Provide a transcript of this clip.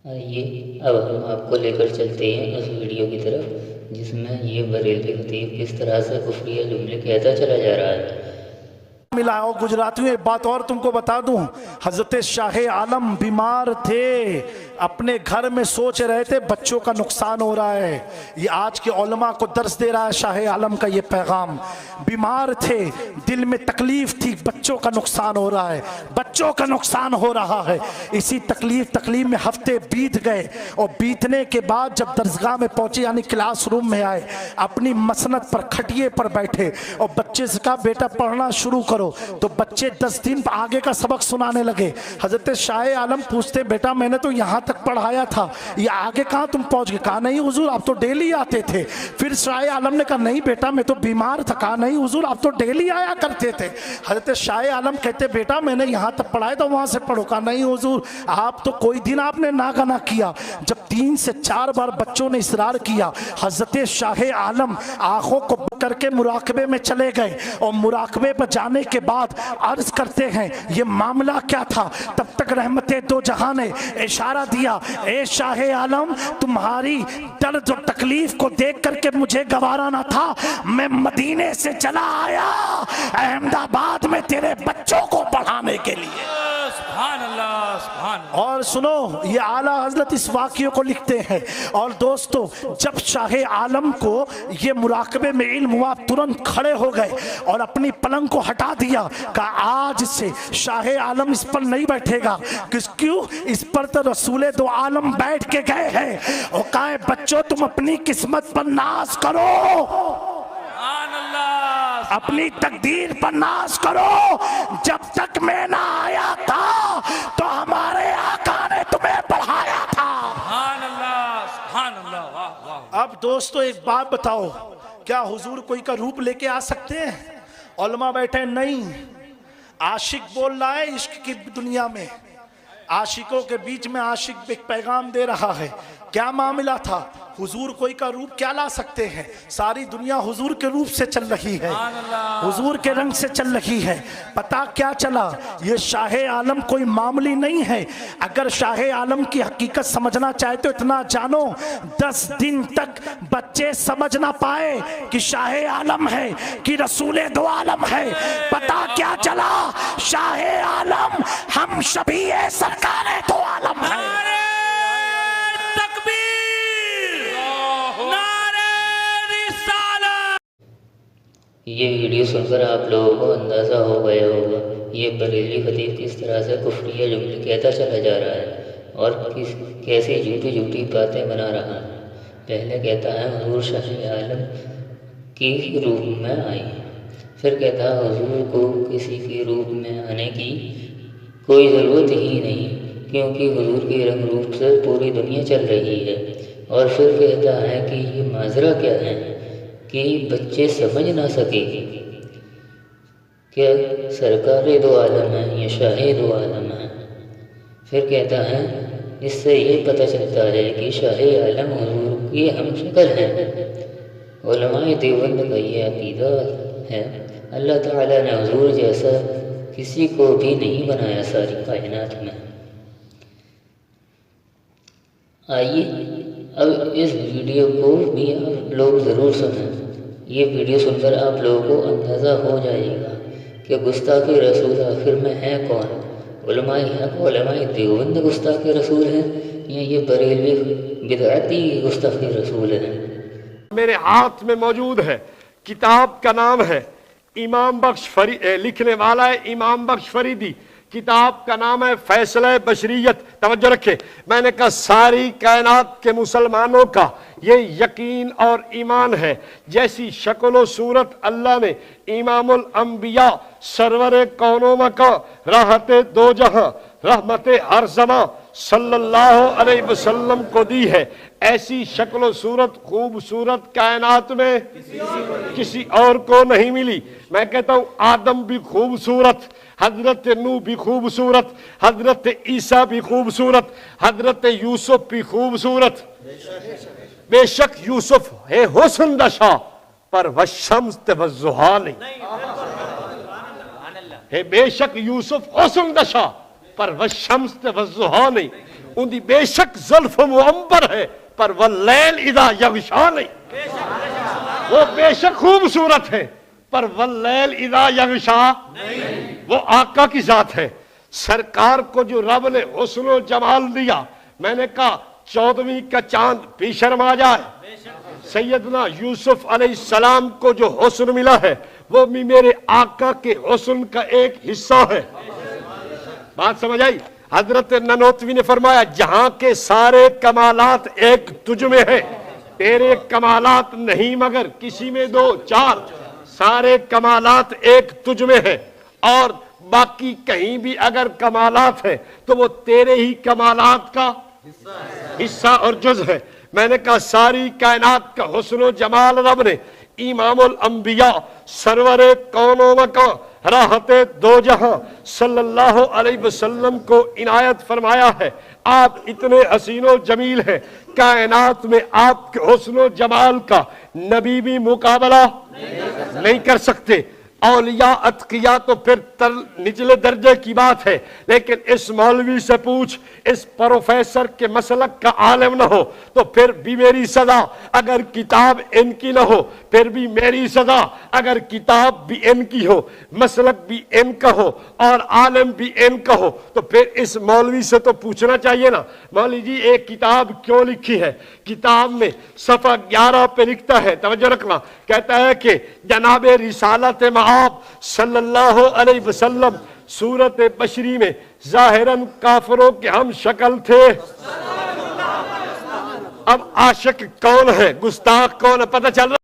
آئیے اب ہم آپ کو لے کر چلتے ہیں اس ویڈیو کی طرف جس میں یہ بریلوی خطیب کس طرح سے کفریہ جملے کہتا چلا جا رہا ہے۔ ملا ہو گجراتی ایک بات اور تم کو بتا دوں، حضرت شاہ عالم بیمار تھے، اپنے گھر میں سوچ رہے تھے بچوں کا نقصان ہو رہا ہے۔ یہ آج کے علماء کو درس دے رہا ہے شاہ عالم کا یہ پیغام۔ بیمار تھے، دل میں تکلیف تھی، بچوں کا نقصان ہو رہا ہے، بچوں کا نقصان ہو رہا ہے۔ اسی تکلیف میں ہفتے بیت گئے، اور بیتنے کے بعد جب درسگاہ میں پہنچے یعنی کلاس روم میں آئے، اپنی مسند پر کھٹیے پر بیٹھے اور بچے سے کہا بیٹا پڑھنا شروع کرو۔ تو بچے 10 دن آگے کا سبق سنانے لگے۔ حضرت شاہ عالم پوچھتے بیٹا میں نے تو یہاں تک پڑھایا تھا، یہ آگے کہاں تم پہنچ گئے؟ کہا نہیں حضور آپ تو ڈیلی آتے تھے۔ پھر شاہ عالم نے کہا نہیں بیٹا میں تو بیمار تھا۔ کہا نہیں حضور آپ تو ڈیلی آیا کرتے تھے۔ حضرت شاہ عالم کہتے بیٹا میں نے یہاں تک پڑھایا تو وہاں سے پڑھو۔ کہا نہیں حضور آپ تو کوئی دن آپ نے ناگہ نہ کیا۔ جب 3 سے 4 بار بچوں نے اصرار کیا، حضرت شاہ عالم آنکھوں کو کر کے مراقبے میں چلے گئے، اور مراقبے پر جانے کے بعد عرض کرتے ہیں یہ معاملہ کیا تھا؟ تب تک رحمت دو جہاں نے اشارہ دیا اے شاہ عالم تمہاری درد و تکلیف کو دیکھ کر کے مجھے گوارا نہ تھا، میں مدینے سے چلا آیا احمد آباد میں تیرے بچوں کو پڑھانے کے لیے۔ سبحان اللہ سبحان اللہ۔ اور سنو یہ اعلیٰ حضرت اس واقعے کو لکھتے ہیں۔ اور دوستو جب شاہ عالم کو یہ مراقبے میں علم ہوا ترنت کھڑے ہو گئے اور اپنی پلنگ کو ہٹا دیا، کہا آج سے شاہ عالم اس پر نہیں بیٹھے گا۔ کیوں؟ اس پر تو رسول دو عالم بیٹھ کے گئے ہیں۔ اور کہا بچوں تم اپنی قسمت پر ناز کرو، اپنی تقدیر پر ناز کرو، جب تک میں نہ آیا تھا تو ہمارے آقا نے تمہیں پڑھایا تھا۔ سبحان اللہ سبحان اللہ واہ واہ۔ اب دوستو ایک بات بتاؤ، کیا حضور کوئی کا روپ لے کے آ سکتے ہیں؟ علماء بیٹھے نہیں، عاشق بول رہا ہے عشق کی دنیا میں، عاشقوں کے بیچ میں عاشق ایک پیغام دے رہا ہے۔ کیا معاملہ تھا؟ حضور کوئی کا روپ کیا لا سکتے ہیں؟ ساری دنیا حضور کے روپ سے چل رہی ہے، حضور کے رنگ سے چل رہی ہے۔ پتا کیا چلا؟ یہ شاہ عالم کوئی معاملی نہیں ہے۔ اگر شاہ عالم کی حقیقت سمجھنا چاہے تو اتنا جانو 10 دن تک بچے سمجھ نہ پائے کہ شاہ عالم ہے کہ رسول دو عالم ہے۔ پتا کیا چلا؟ شاہ عالم ہم شبیہ سرکار دو عالم ہے۔ یہ ویڈیو سن کر آپ لوگوں کو اندازہ ہو گیا ہوگا یہ بریلوی خطیب کس طرح سے کفریہ جملے کہتا چلا جا رہا ہے اور کیسی جھوٹی باتیں بنا رہا ہے۔ پہلے کہتا ہے حضور شاہ عالم کی روپ میں آئی، پھر کہتا ہے حضور کو کسی کے روپ میں آنے کی کوئی ضرورت ہی نہیں کیونکہ حضور کے رنگ روپ سے پوری دنیا چل رہی ہے، اور پھر کہتا ہے کہ یہ ماجرا کیا ہے کہ بچے سمجھ نہ سکے کہ سرکار دو عالم ہیں یا شاہ دو عالم ہیں۔ پھر کہتا ہے اس سے یہ پتہ چلتا ہے کہ شاہ عالم حضور کی ہم شکل ہیں۔ علماء دیوبند کا یہ عقیدہ ہے اللہ تعالیٰ نے حضور جیسا کسی کو بھی نہیں بنایا ساری کائنات میں۔ آئیے اب اس ویڈیو کو بھی آپ لوگ ضرور سنیں۔ یہ ویڈیو سن کر آپ لوگوں کو اندازہ ہو جائے گا کہ گستاخ رسول آخر میں ہے کون؟ علماء حق علماء دیوبند گستاخ رسول ہیں یا یہ بریلوی بدعتی گستاخ رسول ہیں؟ میرے ہاتھ میں موجود ہے، کتاب کا نام ہے امام بخش لکھنے والا ہے امام بخش فریدی، کتاب کا نام ہے فیصلہ بشریت۔ توجہ رکھے، میں نے کہا ساری کائنات کے مسلمانوں کا یہ یقین اور ایمان ہے جیسی شکل و صورت اللہ نے امام الانبیاء سرور کون و مکان راحت دو جہاں رحمت ہر زمان صلی اللہ علیہ وسلم کو دی ہے، ایسی شکل و صورت خوبصورت کائنات میں کسی اور کو نہیں ملی۔ میں کہتا ہوں آدم بھی خوبصورت، حضرت نوح بھی خوبصورت، حضرت عیسیٰ بھی خوبصورت، حضرت یوسف بھی خوبصورت۔ بے شک یوسف ہے حسن دشا پر والشمس والضحیٰ نہیں ہے، بے شک یوسف حسن دشا پر والشمس والضحیٰ نہیں۔ ان دی بے شک زلف معمبر ہے پر واللیل اذا یغشا نہیں، وہ بے شک خوبصورت ہے پر واللیل اذا یغشا نہیں، وہ آقا کی ذات ہے۔ سرکار کو جو رب نے حسن و جمال دیا، میں نے کہا 14ویں کا چاند بھی شرما جائے۔ سیدنا یوسف علیہ السلام کو جو حسن ملا ہے وہ بھی میرے آقا کے حسن کا ایک حصہ ہے۔ بات سمجھ آئی؟ حضرت ننوتوی نے فرمایا جہاں کے سارے کمالات ایک تجھ میں ہیں، تیرے کمالات نہیں مگر کسی میں دو چار، سارے کمالات ایک تجھ میں ہیں، اور باقی کہیں بھی اگر کمالات ہیں تو وہ تیرے ہی کمالات کا حصہ اور جز ہے۔ میں نے کہا ساری کائنات کا حسن و جمال رب نے امام الانبیاء سرور کون و مکان راحت دو جہاں صلی اللہ علیہ وسلم کو عنایت فرمایا ہے۔ آپ اتنے حسین و جمیل ہیں، کائنات میں آپ کے حسن و جمال کا نبی بھی مقابلہ نہیں کر سکتے۔ اولیاء اتقیاء تو پھر نچلے درجے کی بات ہے، لیکن اس مولوی سے پوچھ، اس پروفیسر کے مسلک کا عالم نہ ہو تو پھر بھی میری سزا، اگر کتاب ان کی نہ ہو پھر بھی میری سزا، اگر کتاب بھی ان کی ہو، مسلک بھی ان کا ہو اور عالم بھی ان کا ہو تو پھر اس مولوی سے تو پوچھنا چاہیے نا مولوی جی ایک کتاب کیوں لکھی ہے؟ کتاب میں صفحہ 11 پہ لکھتا ہے، توجہ رکھنا، کہتا ہے کہ جناب رسالت معاب صلی اللہ علیہ وسلم صورت بشری میں ظاہراً کافروں کے ہم شکل تھے۔ اب عاشق کون ہے، گستاخ کون ہے، پتہ چل رہا